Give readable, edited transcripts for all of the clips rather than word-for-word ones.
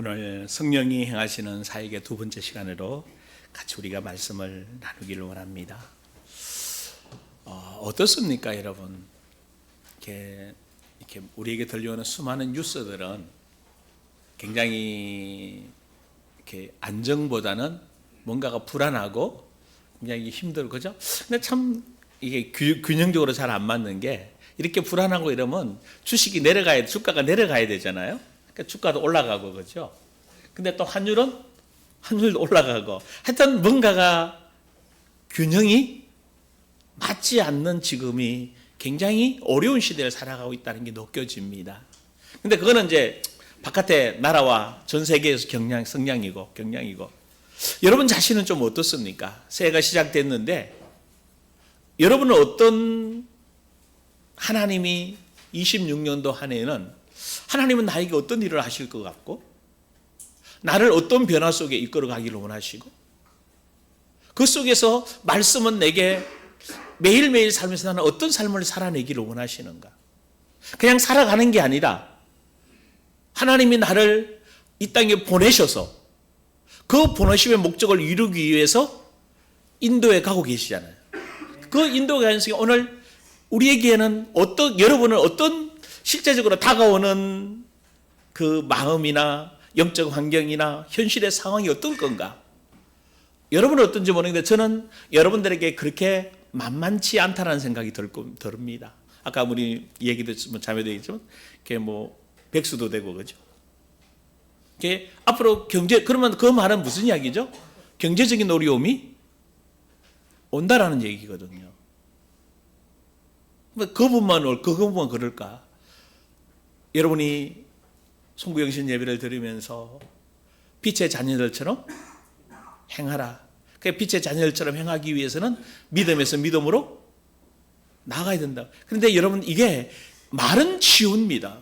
오늘 성령이 행하시는 사역의 두 번째 시간으로 같이 우리가 말씀을 나누기를 원합니다. 어떻습니까, 여러분? 이렇게 우리에게 들려오는 수많은 뉴스들은 굉장히 이렇게 안정보다는 뭔가가 불안하고 굉장히 힘들고, 그죠? 근데 참 이게 균형적으로 잘 안 맞는 게, 이렇게 불안하고 이러면 주식이 내려가야, 주가가 내려가야 되잖아요. 그러니까 주가도 올라가고, 그죠? 근데 또 환율도 올라가고, 하여튼 뭔가가 균형이 맞지 않는 지금이 굉장히 어려운 시대를 살아가고 있다는 게 느껴집니다. 근데 그거는 이제 바깥의 나라와 전 세계에서 경향이고. 여러분 자신은 좀 어떻습니까? 새해가 시작됐는데, 여러분은 어떤, 하나님이 26년도 한 해에는 하나님은 나에게 어떤 일을 하실 것 같고, 나를 어떤 변화 속에 이끌어 가기를 원하시고, 그 속에서 말씀은 내게 매일매일 살면서 나는 어떤 삶을 살아내기를 원하시는가? 그냥 살아가는 게 아니라 하나님이 나를 이 땅에 보내셔서 그 보내심의 목적을 이루기 위해서 인도에 가고 계시잖아요. 그 인도에 가는 속에 오늘 우리에게는 여러분은 어떤 실제적으로 다가오는 그 마음이나 영적 환경이나 현실의 상황이 어떤 건가? 여러분은 어떤지 모르겠는데 저는 여러분들에게 그렇게 만만치 않다는 생각이 듭니다. 아까 우리 얘기도 자매도 얘기했지만, 백수도 되고, 그죠? 앞으로 그러면 그 말은 무슨 이야기죠? 경제적인 어려움이 온다라는 얘기거든요. 그 부분만 그럴까? 여러분이 송구영신 예배를 들으면서 빛의 자녀들처럼 행하라. 그 빛의 자녀들처럼 행하기 위해서는 믿음에서 믿음으로 나가야 된다. 그런데 여러분, 이게 말은 쉬웁니다.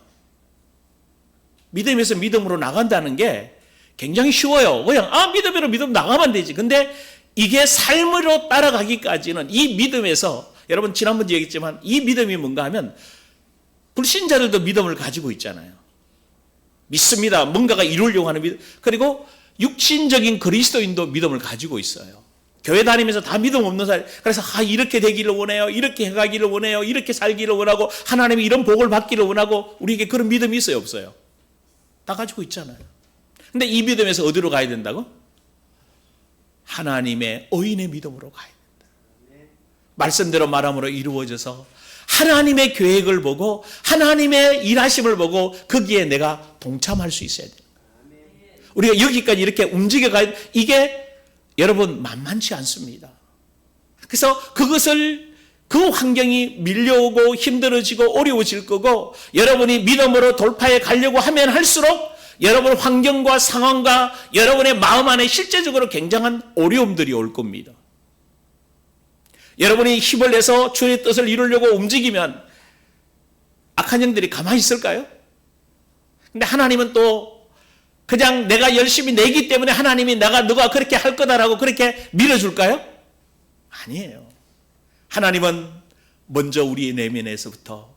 믿음에서 믿음으로 나간다는 게 굉장히 쉬워요. 그냥 믿음으로 믿음 나가면 되지. 근데 이게 삶으로 따라가기까지는 이 믿음에서, 여러분 지난번에 얘기했지만 이 믿음이 뭔가 하면 불신자들도 믿음을 가지고 있잖아요. 믿습니다. 뭔가가 이루려고 하는 믿음. 그리고 육신적인 그리스도인도 믿음을 가지고 있어요. 교회 다니면서 다 믿음 없는 사람. 그래서 이렇게 되기를 원해요. 이렇게 해가기를 원해요. 이렇게 살기를 원하고, 하나님이 이런 복을 받기를 원하고. 우리에게 그런 믿음이 있어요, 없어요? 다 가지고 있잖아요. 근데 이 믿음에서 어디로 가야 된다고? 하나님의 의인의 믿음으로 가야 된다. 말씀대로 말함으로 이루어져서 하나님의 계획을 보고 하나님의 일하심을 보고 거기에 내가 동참할 수 있어야 돼요. 우리가 여기까지 이렇게 움직여가야, 이게 여러분 만만치 않습니다. 그래서 그 환경이 밀려오고 힘들어지고 어려워질 거고, 여러분이 믿음으로 돌파해 가려고 하면 할수록 여러분 환경과 상황과 여러분의 마음 안에 실제적으로 굉장한 어려움들이 올 겁니다. 여러분이 힘을 내서 주의 뜻을 이루려고 움직이면 악한 영들이 가만히 있을까요? 근데 하나님은 또 그냥 내가 열심히 내기 때문에 하나님이 너가 그렇게 할 거다라고 그렇게 밀어줄까요? 아니에요. 하나님은 먼저 우리 내면에서부터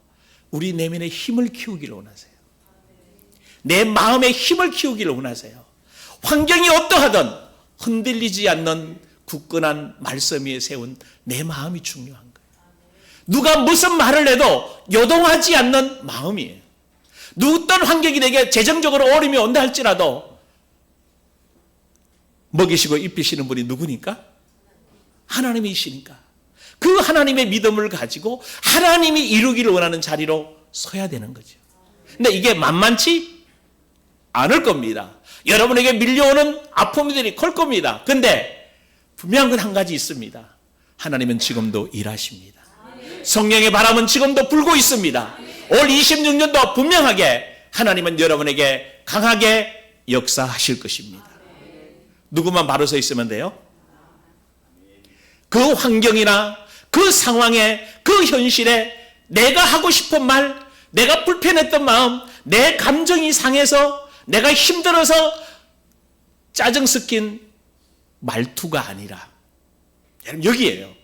우리 내면의 힘을 키우기를 원하세요. 내 마음의 힘을 키우기를 원하세요. 환경이 어떠하든 흔들리지 않는 굳건한 말씀 위에 세운 내 마음이 중요한 거예요. 누가 무슨 말을 해도 요동하지 않는 마음이에요. 어떤 환경이 내게 재정적으로 어려움이 온다 할지라도 먹이시고 입히시는 분이 누구니까? 하나님이시니까. 그 하나님의 믿음을 가지고 하나님이 이루기를 원하는 자리로 서야 되는 거죠. 근데 이게 만만치 않을 겁니다. 여러분에게 밀려오는 아픔들이 클 겁니다. 근데 분명한 건 한 가지 있습니다. 하나님은 지금도 일하십니다. 성령의 바람은 지금도 불고 있습니다. 올 26년도 분명하게 하나님은 여러분에게 강하게 역사하실 것입니다. 누구만 바로 서 있으면 돼요? 그 환경이나 그 상황에, 그 현실에 내가 하고 싶은 말, 내가 불편했던 마음, 내 감정이 상해서 내가 힘들어서 짜증 섞인 말투가 아니라, 여러분 여기에요.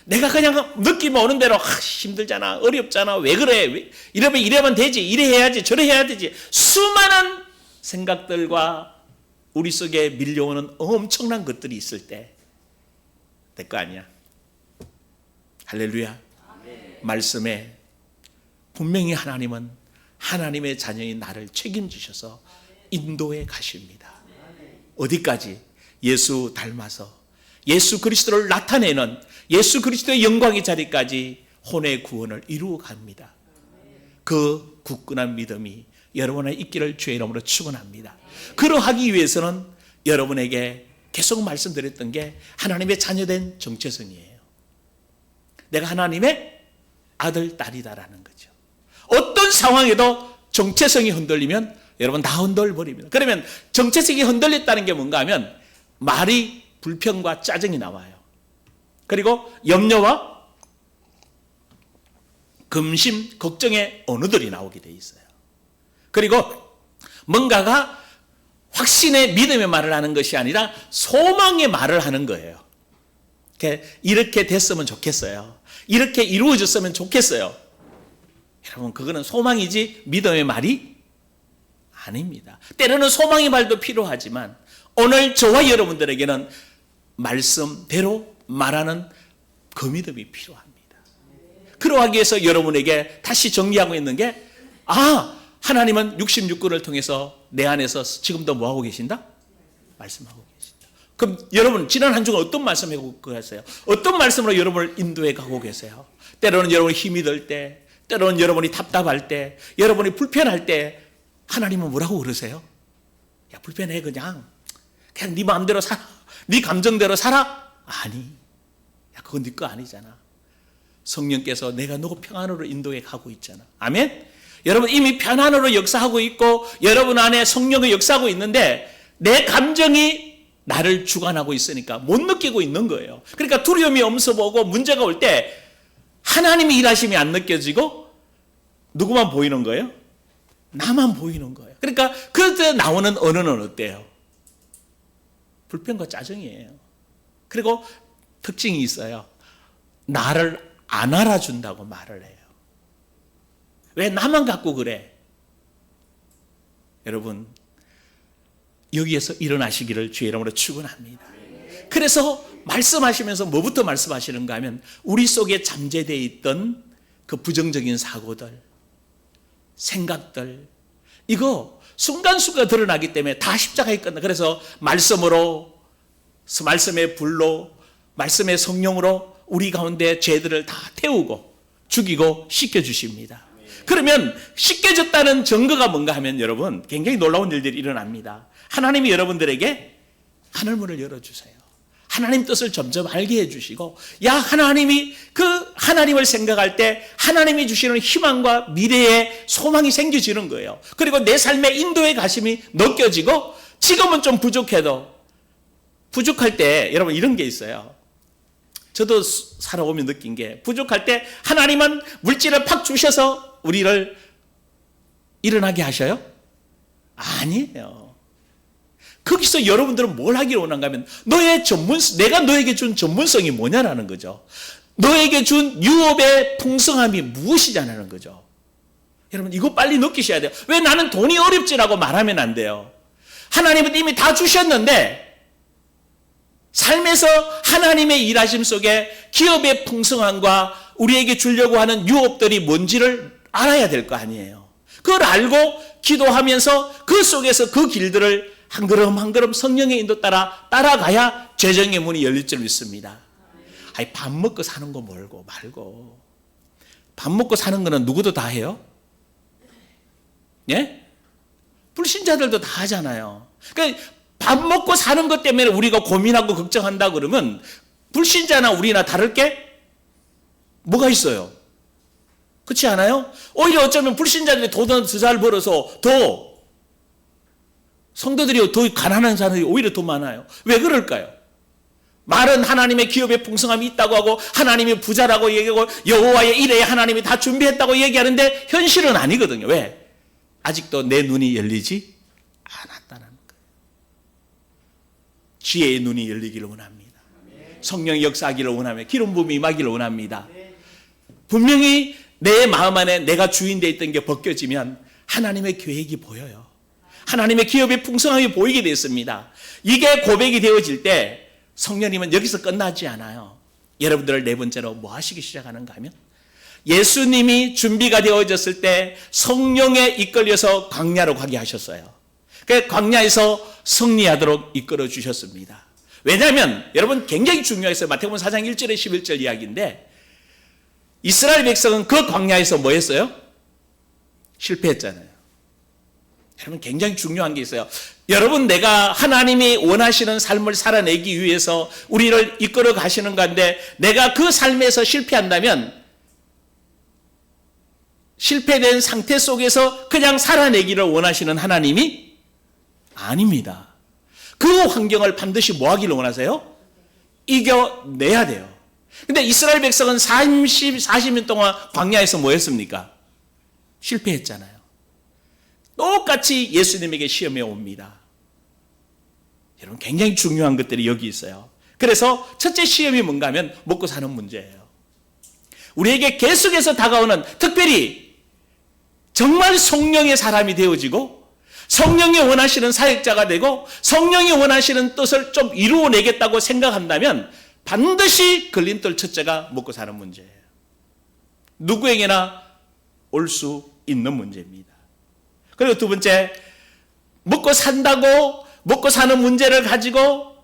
내가 그냥 느낌 오는 대로 힘들잖아, 어렵잖아, 왜 그래, 이러면 되지, 이래 해야지, 저래 해야 되지, 수많은 생각들과 우리 속에 밀려오는 엄청난 것들이 있을 때 내 거 아니야. 할렐루야. 말씀에 분명히 하나님은 하나님의 자녀인 나를 책임지셔서 인도해 가십니다. 어디까지? 예수 닮아서 예수 그리스도를 나타내는 예수 그리스도의 영광의 자리까지 혼의 구원을 이루어 갑니다. 그 굳건한 믿음이 여러분의 있기를 주의 이름으로 축원합니다. 그러하기 위해서는 여러분에게 계속 말씀드렸던 게 하나님의 자녀된 정체성이에요. 내가 하나님의 아들, 딸이다라는 거죠. 어떤 상황에도 정체성이 흔들리면 여러분 다 흔들버립니다. 그러면 정체성이 흔들렸다는 게 뭔가 하면 말이 불평과 짜증이 나와요. 그리고 염려와 금심, 걱정의 언어들이 나오게 돼 있어요. 그리고 뭔가가 확신의 믿음의 말을 하는 것이 아니라 소망의 말을 하는 거예요. 이렇게 됐으면 좋겠어요. 이렇게 이루어졌으면 좋겠어요. 여러분, 그거는 소망이지 믿음의 말이 아닙니다. 때로는 소망의 말도 필요하지만 오늘 저와 여러분들에게는 말씀대로 말하는 그 믿음이 필요합니다. 그러하기 위해서 여러분에게 다시 정리하고 있는 게 하나님은 66권을 통해서 내 안에서 지금도 뭐하고 계신다? 말씀하고 계신다. 그럼 여러분 지난 한 주간 어떤 말씀하고 계세요? 어떤 말씀으로 여러분을 인도해 가고 계세요? 때로는 여러분이 힘이 들 때, 때로는 여러분이 답답할 때, 여러분이 불편할 때 하나님은 뭐라고 그러세요? 야, 불편해. 그냥 네 마음대로 살아. 네 감정대로 살아. 아니, 야, 그건 네 거 아니잖아. 성령께서 내가 너 평안으로 인도해 가고 있잖아. 아멘? 여러분 이미 평안으로 역사하고 있고 여러분 안에 성령이 역사하고 있는데 내 감정이 나를 주관하고 있으니까 못 느끼고 있는 거예요. 그러니까 두려움이 엄습하고 문제가 올 때 하나님의 일하심이 안 느껴지고 누구만 보이는 거예요? 나만 보이는 거예요. 그러니까 그때 나오는 언어는 어때요? 불평과 짜증이에요. 그리고 특징이 있어요. 나를 안 알아준다고 말을 해요. 왜 나만 갖고 그래? 여러분 여기에서 일어나시기를 주의 이름으로 축원합니다. 그래서 말씀하시면서 뭐부터 말씀하시는가 하면 우리 속에 잠재되어 있던 그 부정적인 사고들, 생각들 이거 순간순간 드러나기 때문에 다 십자가에 끝나. 그래서 말씀으로, 말씀의 불로, 말씀의 성령으로 우리 가운데 죄들을 다 태우고 죽이고 씻겨주십니다. 그러면 씻겨졌다는 증거가 뭔가 하면 여러분 굉장히 놀라운 일들이 일어납니다. 하나님이 여러분들에게 하늘문을 열어주세요. 하나님 뜻을 점점 알게 해주시고 하나님이 그 하나님을 생각할 때 하나님이 주시는 희망과 미래의 소망이 생겨지는 거예요. 그리고 내 삶의 인도의 가심이 느껴지고 지금은 좀 부족해도 부족할 때 여러분 이런 게 있어요. 저도 살아오며 느낀 게 부족할 때 하나님은 물질을 팍 주셔서 우리를 일어나게 하셔요? 아니에요. 거기서 여러분들은 뭘 하기를 원한가 하면 내가 너에게 준 전문성이 뭐냐라는 거죠. 너에게 준 유업의 풍성함이 무엇이냐는 거죠. 여러분 이거 빨리 느끼셔야 돼요. 왜 나는 돈이 어렵지라고 말하면 안 돼요. 하나님은 이미 다 주셨는데 삶에서 하나님의 일하심 속에 기업의 풍성함과 우리에게 주려고 하는 유업들이 뭔지를 알아야 될 거 아니에요. 그걸 알고 기도하면서 그 속에서 그 길들을 한 걸음 한 걸음 성령의 인도 따라가야 재정의 문이 열릴 줄 믿습니다. 밥 먹고 사는 거 말고 밥 먹고 사는 거는 누구도 다 해요? 예? 불신자들도 다 하잖아요. 그러니까 밥 먹고 사는 것 때문에 우리가 고민하고 걱정한다 그러면 불신자나 우리나 다를 게 뭐가 있어요? 그렇지 않아요? 오히려 어쩌면 불신자들이 돈을 더 잘 벌어서 더 성도들이 더 가난한 사람들이 오히려 더 많아요. 왜 그럴까요? 말은 하나님의 기업의 풍성함이 있다고 하고 하나님이 부자라고 얘기하고 여호와의 일에 하나님이 다 준비했다고 얘기하는데 현실은 아니거든요. 왜? 아직도 내 눈이 열리지 않았다는 거예요. 지혜의 눈이 열리기를 원합니다. 성령의 역사하기를 원하며 기름 부음이 임하기를 원합니다. 분명히 내 마음 안에 내가 주인 되어 있던 게 벗겨지면 하나님의 계획이 보여요. 하나님의 기업의 풍성함이 보이게 됐습니다. 이게 고백이 되어질 때 성령님은 여기서 끝나지 않아요. 여러분들을 네 번째로 뭐 하시기 시작하는가 하면 예수님이 준비가 되어졌을 때 성령에 이끌려서 광야로 가게 하셨어요. 그 광야에서 승리하도록 이끌어 주셨습니다. 왜냐하면 여러분 굉장히 중요했어요. 마태복음 4장 1절에 11절 이야기인데 이스라엘 백성은 그 광야에서 뭐 했어요? 실패했잖아요. 여러분 굉장히 중요한 게 있어요. 여러분 내가 하나님이 원하시는 삶을 살아내기 위해서 우리를 이끌어 가시는 건데 내가 그 삶에서 실패한다면 실패된 상태 속에서 그냥 살아내기를 원하시는 하나님이 아닙니다. 그 환경을 반드시 뭐 하기를 원하세요? 이겨내야 돼요. 근데 이스라엘 백성은 40년 동안 광야에서 뭐 했습니까? 실패했잖아요. 똑같이 예수님에게 시험에 옵니다. 여러분 굉장히 중요한 것들이 여기 있어요. 그래서 첫째 시험이 뭔가 하면 먹고 사는 문제예요. 우리에게 계속해서 다가오는 특별히 정말 성령의 사람이 되어지고 성령이 원하시는 사역자가 되고 성령이 원하시는 뜻을 좀 이루어내겠다고 생각한다면 반드시 걸림돌 첫째가 먹고 사는 문제예요. 누구에게나 올 수 있는 문제입니다. 그리고 두 번째, 먹고 산다고 먹고 사는 문제를 가지고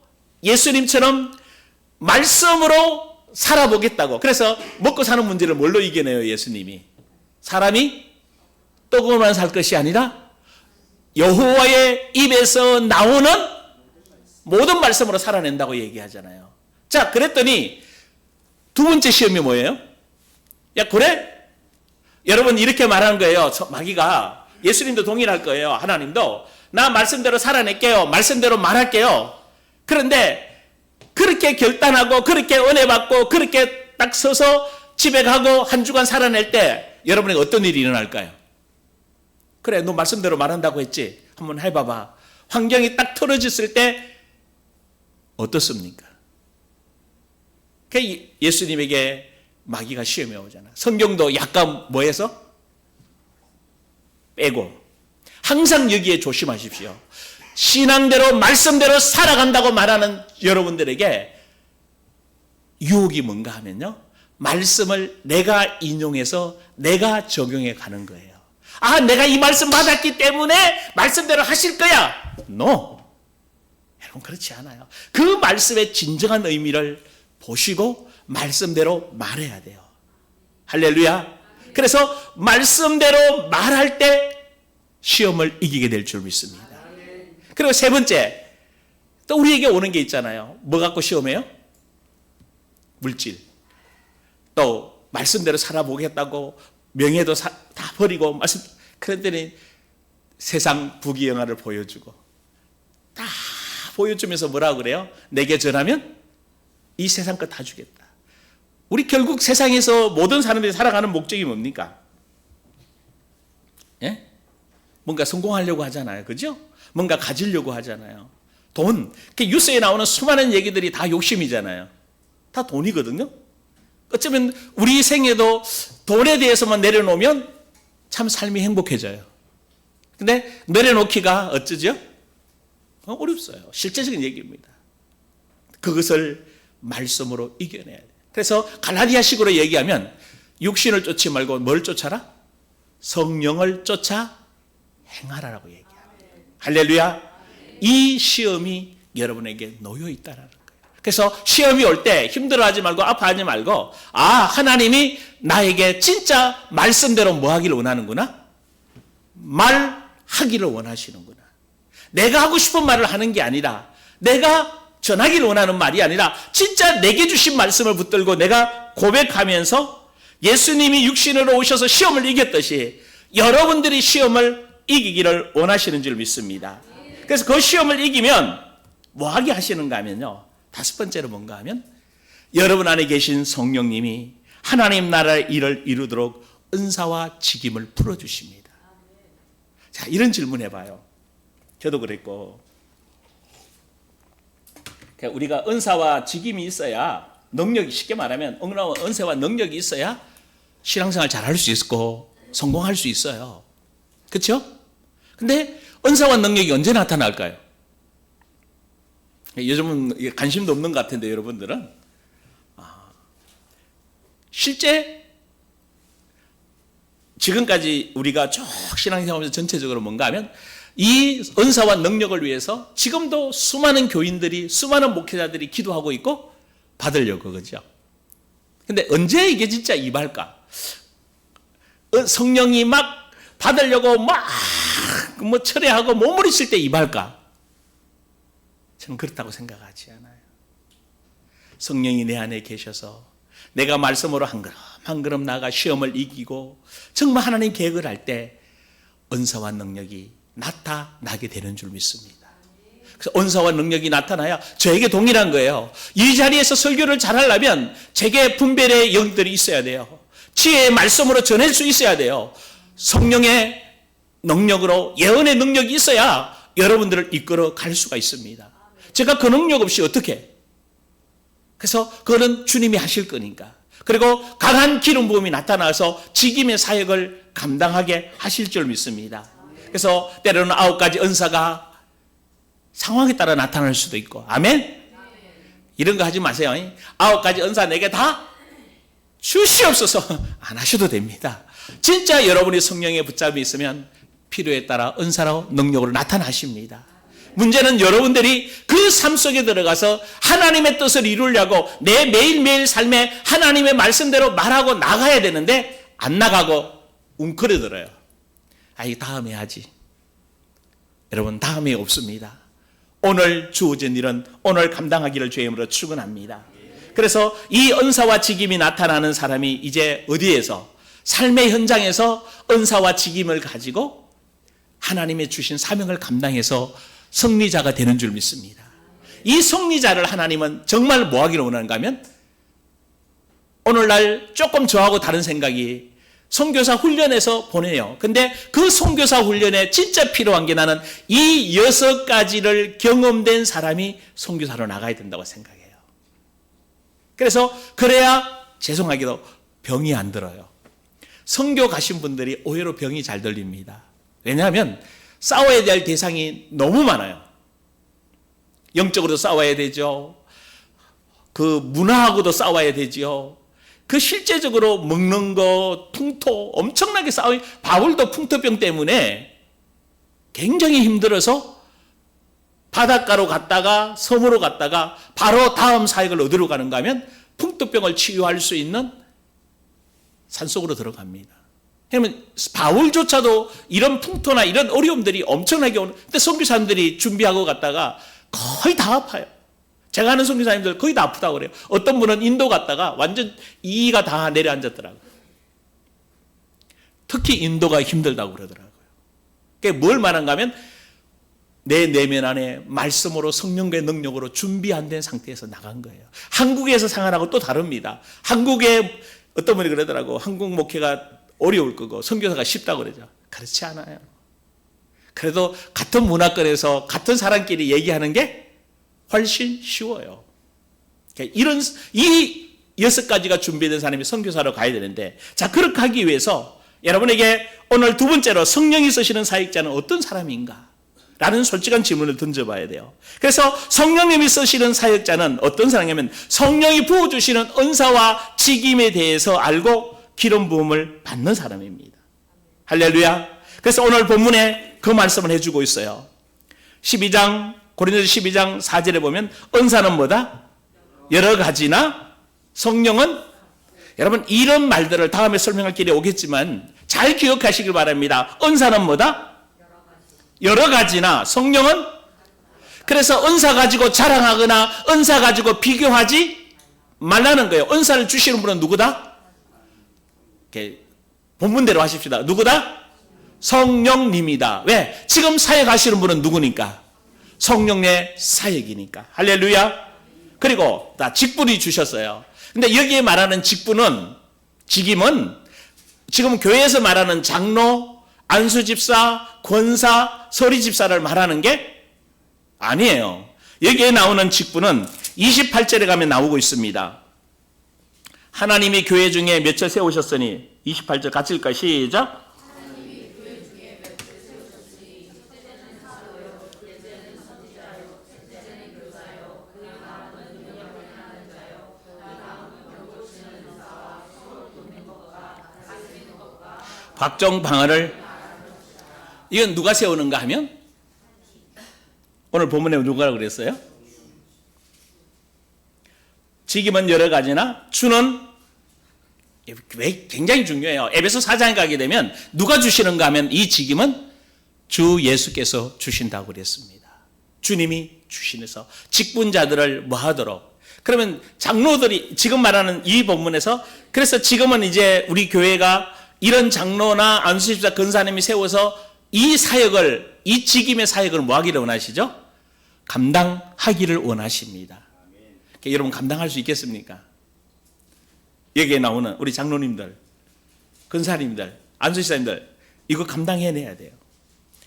예수님처럼 말씀으로 살아보겠다고. 그래서 먹고 사는 문제를 뭘로 이겨내요, 예수님이? 사람이 떡으로만 살 것이 아니라 여호와의 입에서 나오는 모든 말씀으로 살아낸다고 얘기하잖아요. 자, 그랬더니 두 번째 시험이 뭐예요? 야, 그래? 여러분 이렇게 말하는 거예요. 마귀가. 예수님도 동일할 거예요. 하나님도 나 말씀대로 살아낼게요. 말씀대로 말할게요. 그런데 그렇게 결단하고 그렇게 은혜 받고 그렇게 딱 서서 집에 가고 한 주간 살아낼 때 여러분에게 어떤 일이 일어날까요? 그래, 너 말씀대로 말한다고 했지? 한번 해봐봐. 환경이 딱 틀어졌을 때 어떻습니까? 예수님에게 마귀가 시험해 오잖아. 성경도 약간 뭐해서? 빼고. 항상 여기에 조심하십시오. 신앙대로 말씀대로 살아간다고 말하는 여러분들에게 유혹이 뭔가 하면요, 말씀을 내가 인용해서 내가 적용해 가는 거예요. 아, 내가 이 말씀 받았기 때문에 말씀대로 하실 거야. No. 여러분 그렇지 않아요. 그 말씀의 진정한 의미를 보시고 말씀대로 말해야 돼요. 할렐루야. 그래서 말씀대로 말할 때 시험을 이기게 될 줄 믿습니다. 그리고 세 번째, 또 우리에게 오는 게 있잖아요. 뭐 갖고 시험해요? 물질. 또 말씀대로 살아보겠다고 명예도 다 버리고 말씀. 그랬더니 세상 부귀영화를 보여주고 다 보여주면서 뭐라고 그래요? 내게 전하면 이 세상 거 다 주겠다. 우리 결국 세상에서 모든 사람들이 살아가는 목적이 뭡니까? 예? 뭔가 성공하려고 하잖아요. 그죠? 뭔가 가지려고 하잖아요. 돈. 뉴스에 나오는 수많은 얘기들이 다 욕심이잖아요. 다 돈이거든요. 어쩌면 우리 생에도 돈에 대해서만 내려놓으면 참 삶이 행복해져요. 근데 내려놓기가 어쩌죠? 어렵어요. 실제적인 얘기입니다. 그것을 말씀으로 이겨내야 돼요. 그래서 갈라디아식으로 얘기하면 육신을 쫓지 말고 뭘 쫓아라? 성령을 쫓아 행하라라고 얘기합니다. 할렐루야. 이 시험이 여러분에게 놓여 있다라는 거예요. 그래서 시험이 올 때 힘들어하지 말고 아파하지 말고, 아, 하나님이 나에게 진짜 말씀대로 뭐 하기를 원하는구나? 말하기를 원하시는구나. 내가 하고 싶은 말을 하는 게 아니라, 내가 전하기를 원하는 말이 아니라 진짜 내게 주신 말씀을 붙들고 내가 고백하면서 예수님이 육신으로 오셔서 시험을 이겼듯이 여러분들이 시험을 이기기를 원하시는 줄 믿습니다. 그래서 그 시험을 이기면 뭐 하게 하시는가 하면요, 다섯 번째로 뭔가 하면 여러분 안에 계신 성령님이 하나님 나라의 일을 이루도록 은사와 직임을 풀어주십니다. 자, 이런 질문 해봐요. 저도 그랬고, 우리가 은사와 직임이 있어야, 능력이, 쉽게 말하면 은사와 능력이 있어야 신앙생활 잘할 수 있고 성공할 수 있어요. 그렇죠? 근데 은사와 능력이 언제 나타날까요? 요즘은 관심도 없는 것 같은데 여러분들은 실제 지금까지 우리가 쭉 신앙생활하면서 전체적으로 뭔가 하면 이 은사와 능력을 위해서 지금도 수많은 교인들이 수많은 목회자들이 기도하고 있고 받으려고 그러죠. 근데 언제 이게 진짜 임할까? 성령이 막 받으려고 막 철회하고 몸부림칠 때 임할까? 저는 그렇다고 생각하지 않아요. 성령이 내 안에 계셔서 내가 말씀으로 한 걸음 한 걸음 나아가 시험을 이기고 정말 하나님 계획을 할 때 은사와 능력이 나타나게 되는 줄 믿습니다. 그래서 은사와 능력이 나타나야 저에게 동일한 거예요. 이 자리에서 설교를 잘하려면 제게 분별의 영들이 있어야 돼요. 지혜의 말씀으로 전할 수 있어야 돼요. 성령의 능력으로 예언의 능력이 있어야 여러분들을 이끌어 갈 수가 있습니다. 제가 그 능력 없이 어떻게? 그래서 그거는 주님이 하실 거니까. 그리고 강한 기름 부음이 나타나서 직임의 사역을 감당하게 하실 줄 믿습니다. 그래서 때로는 9가지 은사가 상황에 따라 나타날 수도 있고, 아멘? 이런 거 하지 마세요. 9가지 은사 내게 다 주시옵소서 안 하셔도 됩니다. 진짜 여러분이 성령에 붙잡혀 있으면 필요에 따라 은사로 능력으로 나타나십니다. 문제는 여러분들이 그 삶 속에 들어가서 하나님의 뜻을 이루려고 내 매일매일 삶에 하나님의 말씀대로 말하고 나가야 되는데 안 나가고 웅크려들어요. 이 다음에 하지. 여러분, 다음에 없습니다. 오늘 주어진 일은 오늘 감당하기를 주의 이름으로 축원합니다. 그래서 이 은사와 직임이 나타나는 사람이 이제 어디에서 삶의 현장에서 은사와 직임을 가지고 하나님의 주신 사명을 감당해서 승리자가 되는 줄 믿습니다. 이 승리자를 하나님은 정말 뭐 하기를 원하는가 하면 오늘날 조금 저하고 다른 생각이 선교사 훈련에서 보내요. 근데 그 선교사 훈련에 진짜 필요한 게 나는 이 6가지를 경험된 사람이 선교사로 나가야 된다고 생각해요. 그래서 그래야 죄송하게도 병이 안 들어요. 선교 가신 분들이 의외로 병이 잘 들립니다. 왜냐하면 싸워야 될 대상이 너무 많아요. 영적으로도 싸워야 되죠. 그 문화하고도 싸워야 되죠. 그 실제적으로 먹는 거, 풍토 엄청나게 싸워요. 바울도 풍토병 때문에 굉장히 힘들어서 바닷가로 갔다가 섬으로 갔다가 바로 다음 사역을 어디로 가는가 하면 풍토병을 치유할 수 있는 산속으로 들어갑니다. 그러면 바울조차도 이런 풍토나 이런 어려움들이 엄청나게 오는, 근데 선교사님들이 준비하고 갔다가 거의 다 아파요. 제가 아는 선교사님들 거의 다 아프다고 그래요. 어떤 분은 인도 갔다가 완전 이가 다 내려앉았더라고요. 특히 인도가 힘들다고 그러더라고요. 그게 뭘 말하는가 하면 내 내면 안에 말씀으로 성령의 능력으로 준비 안 된 상태에서 나간 거예요. 한국에서 생활하고 또 다릅니다. 한국에 어떤 분이 그러더라고. 한국 목회가 어려울 거고 선교사가 쉽다고 그러죠. 그렇지 않아요. 그래도 같은 문화권에서 같은 사람끼리 얘기하는 게 훨씬 쉬워요. 이런 이 6가지가 준비된 사람이 선교사로 가야 되는데, 자, 그렇게 하기 위해서 여러분에게 오늘 두 번째로 성령이 쓰시는 사역자는 어떤 사람인가? 라는 솔직한 질문을 던져봐야 돼요. 그래서 성령님이 쓰시는 사역자는 어떤 사람이냐면 성령이 부어주시는 은사와 직임에 대해서 알고 기름 부음을 받는 사람입니다. 할렐루야. 그래서 오늘 본문에 그 말씀을 해주고 있어요. 12장 고린도서 12장 4절에 보면 은사는 뭐다? 여러 가지나 성령은, 여러분 이런 말들을 다음에 설명할 길이 오겠지만 잘 기억하시길 바랍니다. 은사는 뭐다? 여러 가지나 성령은, 그래서 은사 가지고 자랑하거나 은사 가지고 비교하지 말라는 거예요. 은사를 주시는 분은 누구다? 이렇게 본문대로 하십시다. 누구다? 성령님이다. 왜? 지금 사역하시는 분은 누구니까? 성령의 사역이니까. 할렐루야. 그리고 다 직분이 주셨어요. 근데 여기에 말하는 직분은, 직임은 지금 교회에서 말하는 장로, 안수집사, 권사, 서리집사를 말하는 게 아니에요. 여기에 나오는 직분은 28절에 가면 나오고 있습니다. 하나님이 교회 중에 몇을 세우셨으니, 28절 같이 읽을까요? 시작. 각종 방언을. 이건 누가 세우는가 하면 오늘 본문에 누가 그랬어요? 직임은 여러 가지나 주는, 굉장히 중요해요. 에베소 4장에 가게 되면 누가 주시는가 하면 이 직임은 주 예수께서 주신다고 그랬습니다. 주님이 주시면서 직분자들을 뭐하도록. 그러면 장로들이 지금 말하는 이 본문에서, 그래서 지금은 이제 우리 교회가 이런 장로나 안수집사 근사님이 세워서 이 사역을, 이 직임의 사역을 뭐하기를 원하시죠? 감당하기를 원하십니다. 여러분 감당할 수 있겠습니까? 여기에 나오는 우리 장로님들, 근사님들, 안수집사님들 이거 감당해내야 돼요.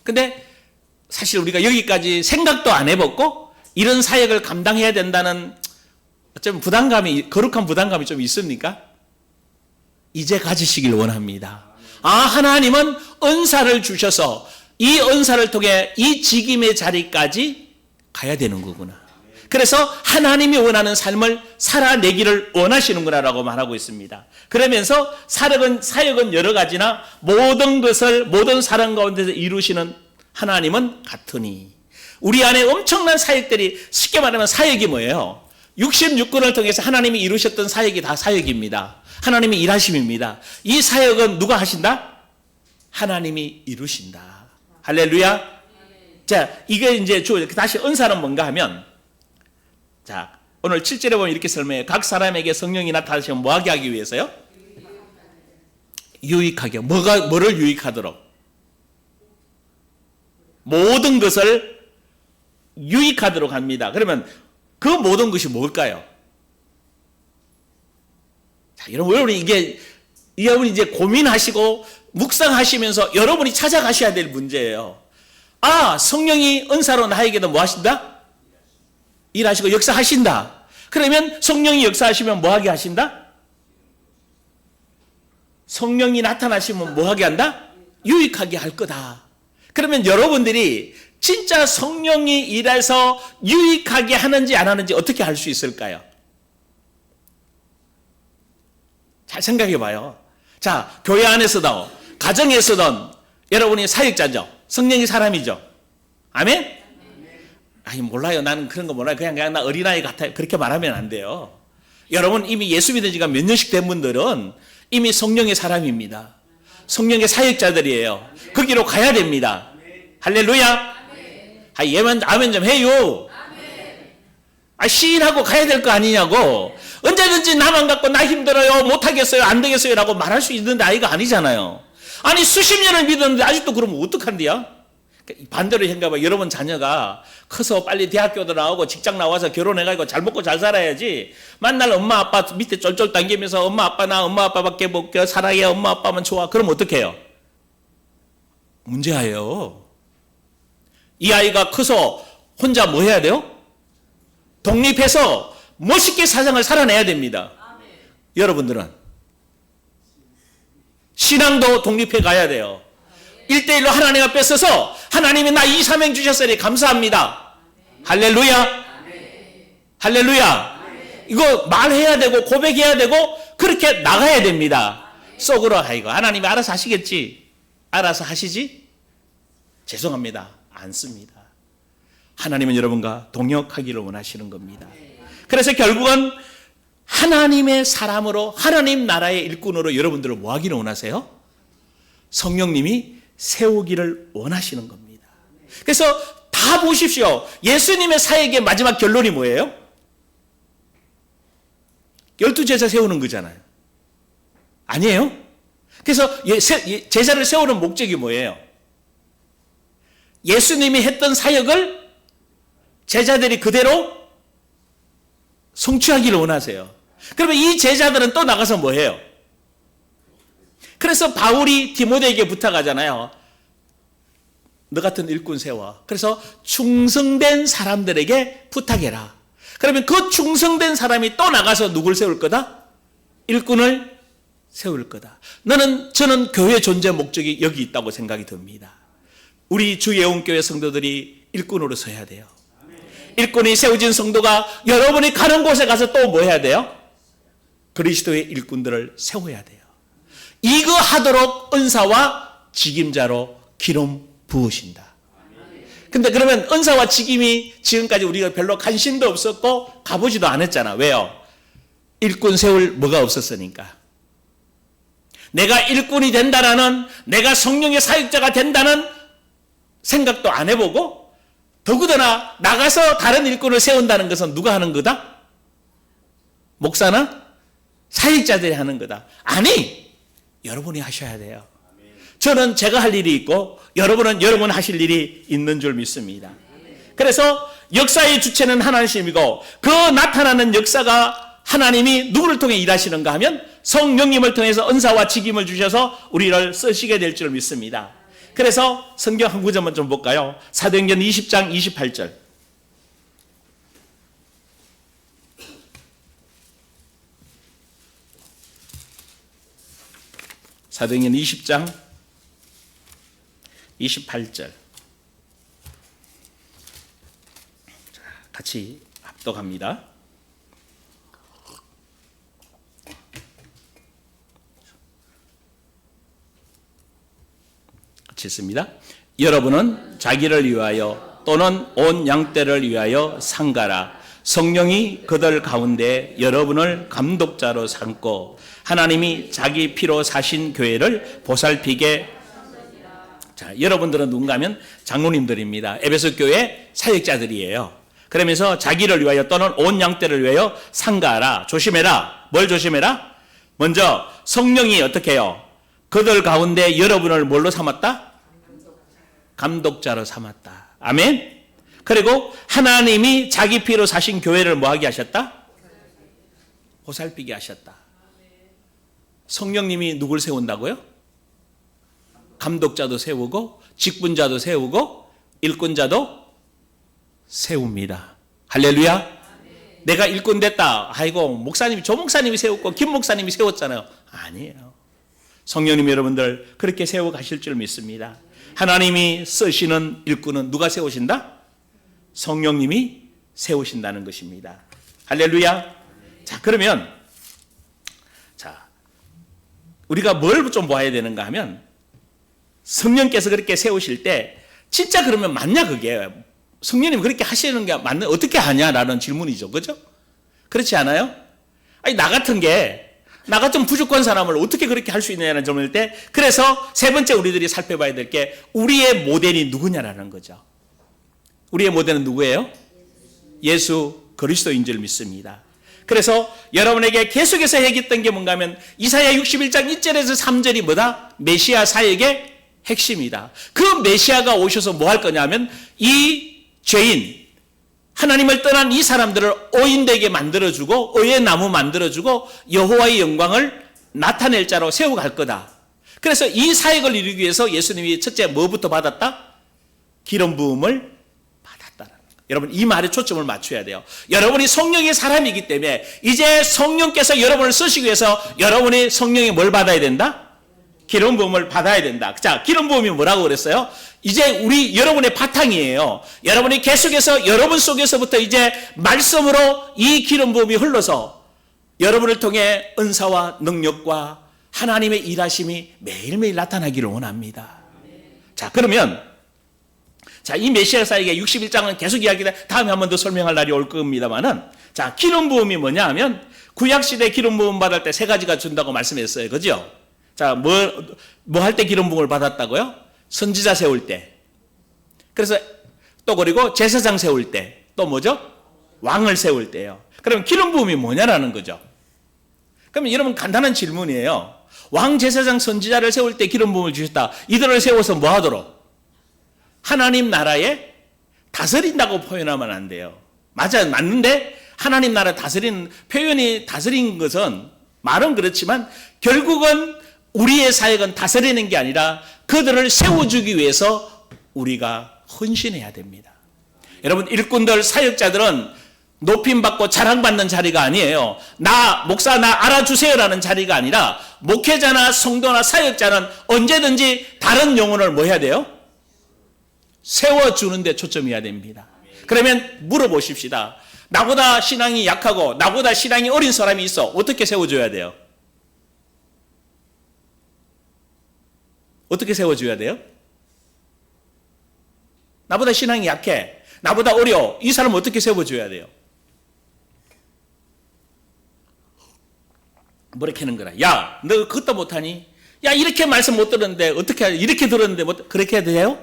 근데 사실 우리가 여기까지 생각도 안 해봤고 이런 사역을 감당해야 된다는 어쩌면 부담감이, 거룩한 부담감이 좀 있습니까? 이제 가지시길 원합니다. 아, 하나님은 은사를 주셔서 이 은사를 통해 이 직임의 자리까지 가야 되는 거구나. 그래서 하나님이 원하는 삶을 살아내기를 원하시는구나라고 말하고 있습니다. 그러면서 사역은 여러 가지나 모든 것을 모든 사람 가운데서 이루시는 하나님은 같으니, 우리 안에 엄청난 사역들이, 쉽게 말하면 사역이 뭐예요? 66권을 통해서 하나님이 이루셨던 사역이 다 사역입니다. 하나님이 일하심입니다. 이 사역은 누가 하신다? 하나님이 이루신다. 할렐루야. 자, 이게 이제 다시 은사는 뭔가 하면, 자, 오늘 7절에 보면 이렇게 설명해요. 각 사람에게 성령이 나타나시면 뭐하게 하기 위해서요? 유익하게. 뭐를 유익하도록? 모든 것을 유익하도록 합니다. 그러면 그 모든 것이 뭘까요? 자, 여러분이 이제 고민하시고 묵상하시면서 여러분이 찾아가셔야 될 문제예요. 아, 성령이 은사로 나에게도 뭐 하신다? 일하시고 역사하신다. 그러면 성령이 역사하시면 뭐하게 하신다? 성령이 나타나시면 뭐하게 한다? 유익하게 할 거다. 그러면 여러분들이 진짜 성령이 일해서 유익하게 하는지 안 하는지 어떻게 알 수 있을까요? 잘 생각해 봐요. 자, 교회 안에서도 가정에서든 여러분이 사역자죠. 성령이 사람이죠. 아멘? 아니, 몰라요. 나는 그런 거 몰라요. 그냥 나 어린아이 같아요. 그렇게 말하면 안 돼요. 여러분 이미 예수 믿은 지가 몇 년씩 된 분들은 이미 성령의 사람입니다. 성령의 사역자들이에요. 거기로 가야 됩니다. 할렐루야. 아, 얘만 아멘 좀 해요. 아, 시인하고 가야 될 거 아니냐고. 언제든지 나만 갖고 나 힘들어요, 못하겠어요, 안 되겠어요 라고 말할 수 있는 아이가 아니잖아요. 아니, 수십 년을 믿었는데 아직도 그러면 어떡한데요? 반대로 생각해봐. 여러분 자녀가 커서 빨리 대학교도 나오고 직장 나와서 결혼해가지고 잘 먹고 잘 살아야지. 만날 엄마 아빠 밑에 쫄쫄 당기면서 엄마 아빠 나 엄마 아빠밖에 못 껴, 사랑해, 엄마 아빠만 좋아. 그럼 어떡해요? 문제예요. 이 아이가 커서 혼자 뭐 해야 돼요? 독립해서 멋있게 사상을 살아내야 됩니다. 여러분들은 신앙도 독립해 가야 돼요. 1대1로 하나님 앞에 서서 하나님이 나 이 사명 주셨으니 감사합니다. 할렐루야. 할렐루야. 이거 말해야 되고 고백해야 되고 그렇게 나가야 됩니다. 속으로 아이고 하나님이 알아서 하시겠지. 알아서 하시지? 죄송합니다. 안 씁니다. 하나님은 여러분과 동역하기를 원하시는 겁니다. 그래서 결국은 하나님의 사람으로 하나님 나라의 일꾼으로 여러분들을 뭐 하기를 원하세요? 성령님이 세우기를 원하시는 겁니다. 그래서 다 보십시오. 예수님의 사역의 마지막 결론이 뭐예요? 12제자 세우는 거잖아요. 아니에요? 그래서 제자를 세우는 목적이 뭐예요? 예수님이 했던 사역을 제자들이 그대로 성취하기를 원하세요. 그러면 이 제자들은 또 나가서 뭐 해요? 그래서 바울이 디모데에게 부탁하잖아요. 너 같은 일꾼 세워. 그래서 충성된 사람들에게 부탁해라. 그러면 그 충성된 사람이 또 나가서 누굴 세울 거다? 일꾼을 세울 거다. 저는 교회 존재 목적이 여기 있다고 생각이 듭니다. 우리 주예원교회 성도들이 일꾼으로 서야 돼요. 일꾼이 세워진 성도가 여러분이 가는 곳에 가서 또 뭐 해야 돼요? 그리스도의 일꾼들을 세워야 돼요. 이거 하도록 은사와 직임자로 기름 부으신다. 근데 그러면 은사와 직임이 지금까지 우리가 별로 관심도 없었고 가보지도 않았잖아. 왜요? 일꾼 세울 뭐가 없었으니까. 내가 일꾼이 된다라는, 내가 성령의 사역자가 된다는 생각도 안 해보고, 더구나 나가서 다른 일꾼을 세운다는 것은 누가 하는 거다? 목사나 사역자들이 하는 거다. 아니, 여러분이 하셔야 돼요. 저는 제가 할 일이 있고 여러분은 여러분 하실 일이 있는 줄 믿습니다. 그래서 역사의 주체는 하나님이고, 그 나타나는 역사가 하나님이 누구를 통해 일하시는가 하면 성령님을 통해서 은사와 직임을 주셔서 우리를 쓰시게 될 줄 믿습니다. 그래서 성경 한 구절만 좀 볼까요? 사도행전 20장 28절. 사도행전 20장 28절. 같이 합독합니다. 같이 읽습니다. 여러분은 자기를 위하여 또는 온 양떼를 위하여 상가라. 성령이 그들 가운데 여러분을 감독자로 삼고 하나님이 자기 피로 사신 교회를 보살피게. 자, 여러분들은 누군가 하면 장로님들입니다. 에베소 교회 사역자들이에요. 그러면서 자기를 위하여 또는 온 양떼를 위하여 상가하라. 조심해라. 뭘 조심해라? 먼저 성령이 어떻게 해요? 그들 가운데 여러분을 뭘로 삼았다? 감독자로 삼았다. 아멘. 그리고 하나님이 자기 피로 사신 교회를 뭐하게 하셨다? 보살피게 하셨다. 성령님이 누굴 세운다고요? 감독자도 세우고 직분자도 세우고 일꾼자도 세웁니다. 할렐루야. 내가 일꾼 됐다. 아이고 목사님이, 조 목사님이 세웠고 김 목사님이 세웠잖아요. 아니에요. 성령님 여러분들 그렇게 세워 가실 줄 믿습니다. 하나님이 쓰시는 일꾼은 누가 세우신다? 성령님이 세우신다는 것입니다. 할렐루야. 자, 그러면 자, 우리가 뭘 좀 봐야 되는가 하면, 성령께서 그렇게 세우실 때 진짜 그러면 맞냐? 그게 성령님 그렇게 하시는 게 맞는, 어떻게 하냐라는 질문이죠. 그죠? 그렇지 않아요? 아니, 나 같은 부족한 사람을 어떻게 그렇게 할 수 있느냐는 점일 때, 그래서 세 번째 우리들이 살펴봐야 될 게 우리의 모델이 누구냐라는 거죠. 우리의 모델은 누구예요? 예수 그리스도인 줄 믿습니다. 그래서 여러분에게 계속해서 얘기했던 게 뭔가 하면 이사야 61장 1절에서 3절이 뭐다? 메시아 사역의 핵심이다. 그 메시아가 오셔서 뭐 할 거냐면 이 죄인, 하나님을 떠난 이 사람들을 오인되게 만들어주고 의의 나무 만들어주고 여호와의 영광을 나타낼 자로 세워갈 거다. 그래서 이 사역을 이루기 위해서 예수님이 첫째 뭐부터 받았다? 기름 부음을 받았다는 거예요. 여러분 이 말에 초점을 맞춰야 돼요. 여러분이 성령의 사람이기 때문에 이제 성령께서 여러분을 쓰시기 위해서 여러분이 성령의 뭘 받아야 된다? 기름 부음을 받아야 된다. 자, 기름 부음이 뭐라고 그랬어요? 이제 여러분의 바탕이에요. 여러분이 계속해서 여러분 속에서부터 이제 말씀으로 이 기름 부음이 흘러서 여러분을 통해 은사와 능력과 하나님의 일하심이 매일매일 나타나기를 원합니다. 자, 그러면 자, 이 메시아 사역의 61장은 계속 이야기를 다음에 한 번 더 설명할 날이 올 겁니다만은, 자, 기름 부음이 뭐냐 하면 구약시대 기름 부음 받을 때 세 가지가 준다고 말씀했어요. 그죠? 자, 뭐 할 때 기름 부음을 받았다고요? 선지자 세울 때. 그래서 또 그리고 제사장 세울 때. 또 뭐죠? 왕을 세울 때요. 그럼 기름 부음이 뭐냐라는 거죠. 그럼 여러분 간단한 질문이에요. 왕, 제사장, 선지자를 세울 때 기름 부음을 주셨다. 이들을 세워서 뭐 하도록? 하나님 나라에 다스린다고 표현하면 안 돼요. 맞아요. 맞는데 하나님 나라 다스리는 표현이, 다스린 것은 말은 그렇지만 결국은 우리의 사역은 다스리는 게 아니라 그들을 세워주기 위해서 우리가 헌신해야 됩니다. 여러분 일꾼들, 사역자들은 높임받고 자랑받는 자리가 아니에요. 목사 나 알아주세요라는 자리가 아니라 목회자나 성도나 사역자는 언제든지 다른 영혼을 뭐 해야 돼요? 세워주는 데 초점이어야 됩니다. 그러면 물어보십시다. 나보다 신앙이 약하고 나보다 신앙이 어린 사람이 있어. 어떻게 세워줘야 돼요? 어떻게 세워줘야 돼요? 나보다 신앙이 약해. 나보다 어려워. 이 사람 어떻게 세워줘야 돼요? 뭐라 캐는 거라. 야, 너 그것도 못하니? 야, 이렇게 말씀 못 들었는데 어떻게 이렇게 들었는데 뭐 그렇게 해도 돼요?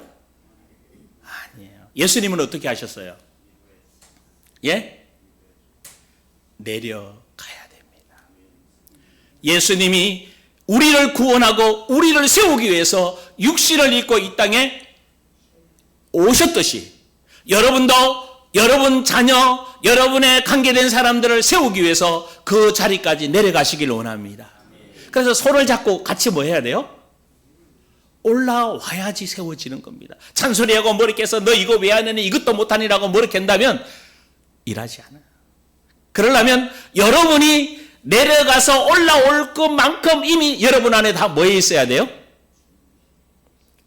아니에요. 예수님은 어떻게 하셨어요? 예? 내려가야 됩니다. 예수님이 우리를 구원하고 우리를 세우기 위해서 육신을 입고 이 땅에 오셨듯이 여러분도 여러분 자녀, 여러분의 관계된 사람들을 세우기 위해서 그 자리까지 내려가시길 원합니다. 그래서 손을 잡고 같이 뭐 해야 돼요? 올라와야지 세워지는 겁니다. 잔소리하고 머리 깨서 너 이거 왜 하느니 이것도 못하니라고 머리 깬다면 일하지 않아요. 그러려면 여러분이 내려가서 올라올 것만큼 이미 여러분 안에 다 뭐에 있어야 돼요?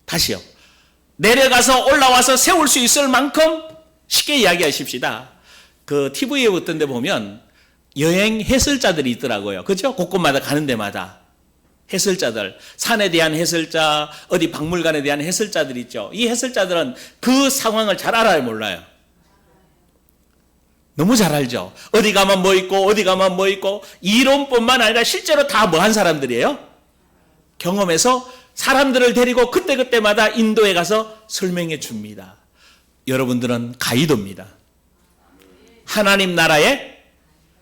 다시요. 내려가서 올라와서 세울 수 있을 만큼 쉽게 이야기하십시다. 그 TV에 어떤 데 보면 여행 해설자들이 있더라고요. 그죠? 곳곳마다 가는 데마다. 해설자들, 산에 대한 해설자, 어디 박물관에 대한 해설자들이 있죠. 이 해설자들은 그 상황을 잘 알아요, 몰라요? 너무 잘 알죠. 어디 가면 뭐 있고 어디 가면 뭐 있고 이론뿐만 아니라 실제로 다 뭐 한 사람들이에요? 경험해서 사람들을 데리고 그때그때마다 인도에 가서 설명해 줍니다. 여러분들은 가이드입니다. 하나님 나라의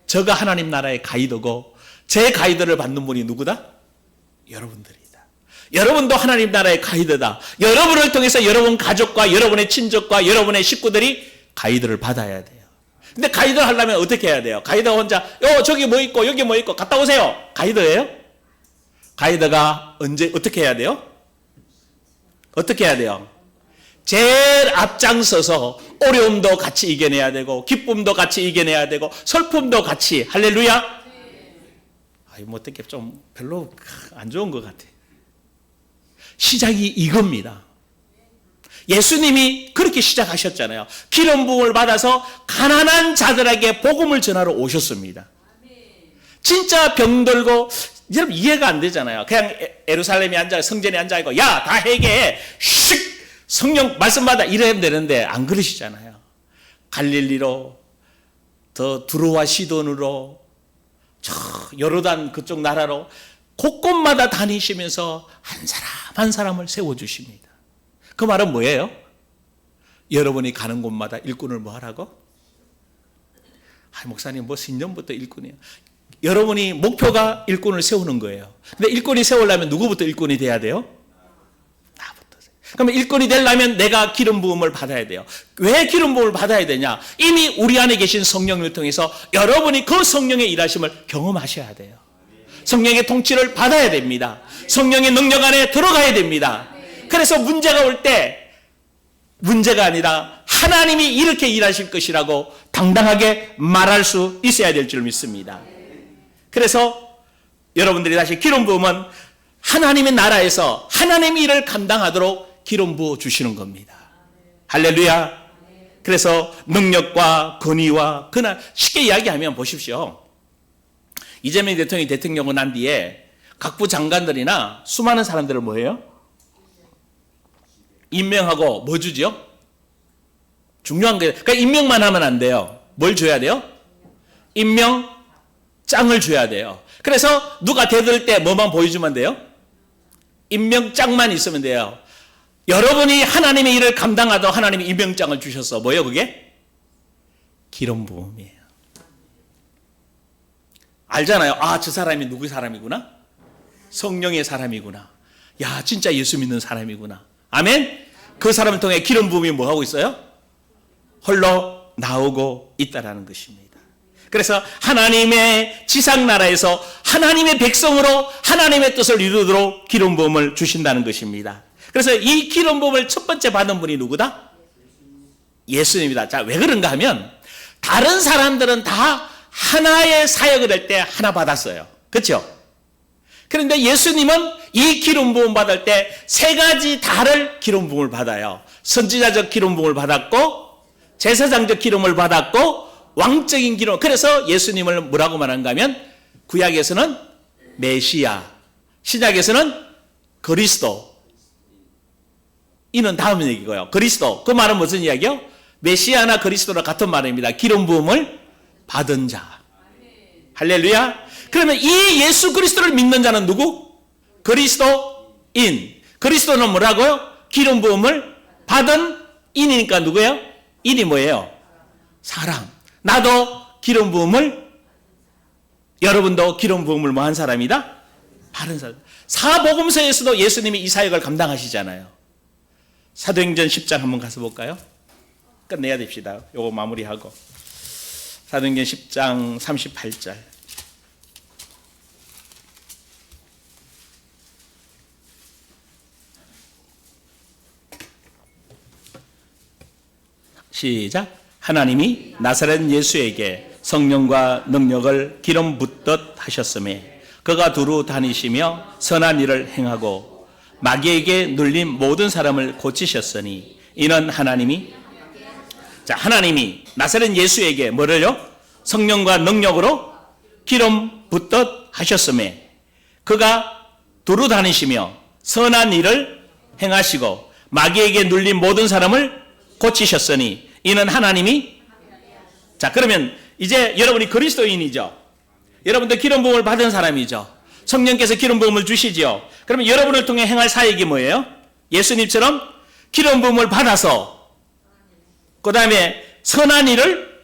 저가 하나님 나라의 가이드고 제 가이드를 받는 분이 누구다? 여러분들이다. 여러분도 하나님 나라의 가이드다. 여러분을 통해서 여러분 가족과 여러분의 친족과 여러분의 식구들이 가이드를 받아야 돼요. 근데 가이드를 하려면 어떻게 해야 돼요? 가이드가 혼자 저기 뭐 있고 여기 뭐 있고 갔다 오세요. 가이드예요? 가이드가 언제 어떻게 해야 돼요? 어떻게 해야 돼요? 제일 앞장서서 어려움도 같이 이겨내야 되고 기쁨도 같이 이겨내야 되고 슬픔도 같이. 할렐루야. 뭐 어떻게 좀 별로 안 좋은 것 같아. 시작이 이겁니다. 예수님이 그렇게 시작하셨잖아요. 기름 부음을 받아서 가난한 자들에게 복음을 전하러 오셨습니다. 진짜 병들고 여러분 이해가 안 되잖아요. 그냥 예루살렘에 앉아 성전에 앉아 있고 야 다 회개해 슉 성령 말씀 받아 이러면 되는데 안 그러시잖아요. 갈릴리로 더 두로와 시돈으로 저 요르단 그쪽 나라로 곳곳마다 다니시면서 한 사람 한 사람을 세워주십니다. 그 말은 뭐예요? 여러분이 가는 곳마다 일꾼을 뭐 하라고? 목사님 뭐 신년부터 일꾼이에요. 여러분이 목표가 일꾼을 세우는 거예요. 근데 일꾼이 세우려면 누구부터 일꾼이 돼야 돼요? 나부터. 그러면 일꾼이 되려면 내가 기름 부음을 받아야 돼요. 왜 기름 부음을 받아야 되냐? 이미 우리 안에 계신 성령을 통해서 여러분이 그 성령의 일하심을 경험하셔야 돼요. 성령의 통치를 받아야 됩니다. 성령의 능력 안에 들어가야 됩니다. 그래서 문제가 올 때 문제가 아니라 하나님이 이렇게 일하실 것이라고 당당하게 말할 수 있어야 될 줄 믿습니다. 그래서 여러분들이 다시 기름 부음은 하나님의 나라에서 하나님의 일을 감당하도록 기름 부어 주시는 겁니다. 할렐루야. 그래서 능력과 권위와 그날 쉽게 이야기하면 보십시오. 이재명 대통령이 대통령을 난 뒤에 각부 장관들이나 수많은 사람들을 뭐예요? 임명하고 뭐 주죠? 중요한 게 그러니까 임명만 하면 안 돼요. 뭘 줘야 돼요? 임명장을 줘야 돼요. 그래서 누가 대들 때 뭐만 보여주면 돼요? 임명장만 있으면 돼요. 여러분이 하나님의 일을 감당하도록 하나님이 임명장을 주셔서 뭐예요 그게? 기름 부음이에요. 알잖아요. 저 사람이 누구 사람이구나? 성령의 사람이구나. 야 진짜 예수 믿는 사람이구나. 아멘? 그 사람을 통해 기름 부음이 뭐 하고 있어요? 홀로 나오고 있다라는 것입니다. 그래서 하나님의 지상나라에서 하나님의 백성으로 하나님의 뜻을 이루도록 기름 부음을 주신다는 것입니다. 그래서 이 기름 부음을 첫 번째 받은 분이 누구다? 예수님이다. 자, 왜 그런가 하면 다른 사람들은 다 하나의 사역을 할 때 하나 받았어요. 그렇죠? 그런데 예수님은 이 기름 부음 받을 때 세 가지 다를 기름 부음을 받아요. 선지자적 기름 부음을 받았고 제사장적 기름을 받았고 왕적인 기름. 그래서 예수님을 뭐라고 말한가 하면 구약에서는 메시아, 신약에서는 그리스도, 이는 다음 얘기고요. 그리스도, 그 말은 무슨 이야기요? 메시아나 그리스도랑 같은 말입니다. 기름 부음을 받은 자. 할렐루야. 그러면 이 예수 그리스도를 믿는 자는 누구? 그리스도인. 그리스도는 뭐라고요? 기름 부음을 받은 인이니까 누구예요? 인이 뭐예요? 사람. 나도 기름 부음을, 여러분도 기름 부음을 뭐 한 사람이다? 받은 사람. 사복음서에서도 예수님이 이 사역을 감당하시잖아요. 사도행전 10장 한번 가서 볼까요? 끝내야 됩시다. 요거 마무리하고. 사도행전 10장 38절. 시작. 하나님이 나사렛 예수에게 성령과 능력을 기름 붓듯 하셨음에 그가 두루 다니시며 선한 일을 행하고 마귀에게 눌린 모든 사람을 고치셨으니 이는 하나님이 나사렛 예수에게 뭐를요? 성령과 능력으로 기름 붓듯 하셨음에 그가 두루 다니시며 선한 일을 행하시고 마귀에게 눌린 모든 사람을 고치셨으니 이는 하나님이. 자, 그러면 이제 여러분이 그리스도인이죠. 여러분도 기름 부음을 받은 사람이죠. 성령께서 기름 부음을 주시죠. 그러면 여러분을 통해 행할 사역이 뭐예요? 예수님처럼 기름 부음을 받아서 그 다음에 선한 일을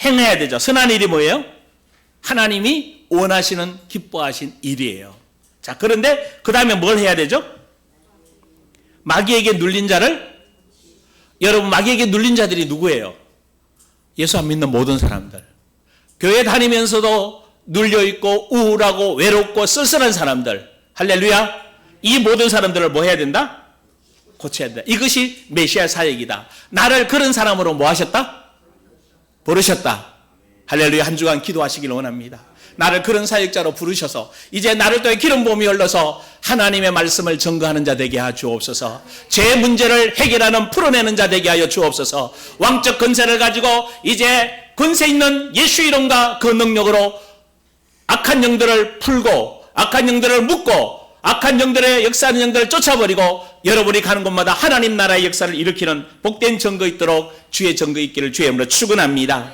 행해야 되죠. 선한 일이 뭐예요? 하나님이 원하시는 기뻐하신 일이에요. 자, 그런데 그 다음에 뭘 해야 되죠? 마귀에게 눌린 자를, 여러분 마귀에게 눌린 자들이 누구예요? 예수 안 믿는 모든 사람들. 교회 다니면서도 눌려있고 우울하고 외롭고 쓸쓸한 사람들. 할렐루야. 이 모든 사람들을 뭐 해야 된다? 고쳐야 된다. 이것이 메시아 사역이다. 나를 그런 사람으로 뭐 하셨다? 부르셨다. 할렐루야. 한 주간 기도하시길 원합니다. 나를 그런 사역자로 부르셔서 이제 나를 통해 기름 부음이 흘러서 하나님의 말씀을 증거하는 자 되게 하여 주옵소서. 제 문제를 해결하는 풀어내는 자 되게 하여 주옵소서. 왕적 권세를 가지고 이제 권세 있는 예수 이름과 그 능력으로 악한 영들을 풀고 악한 영들을 묶고 악한 영들의 역사하는 영들을 쫓아버리고 여러분이 가는 곳마다 하나님 나라의 역사를 일으키는 복된 증거 있도록 주의 증거 있기를 주의 이름으로 축원합니다.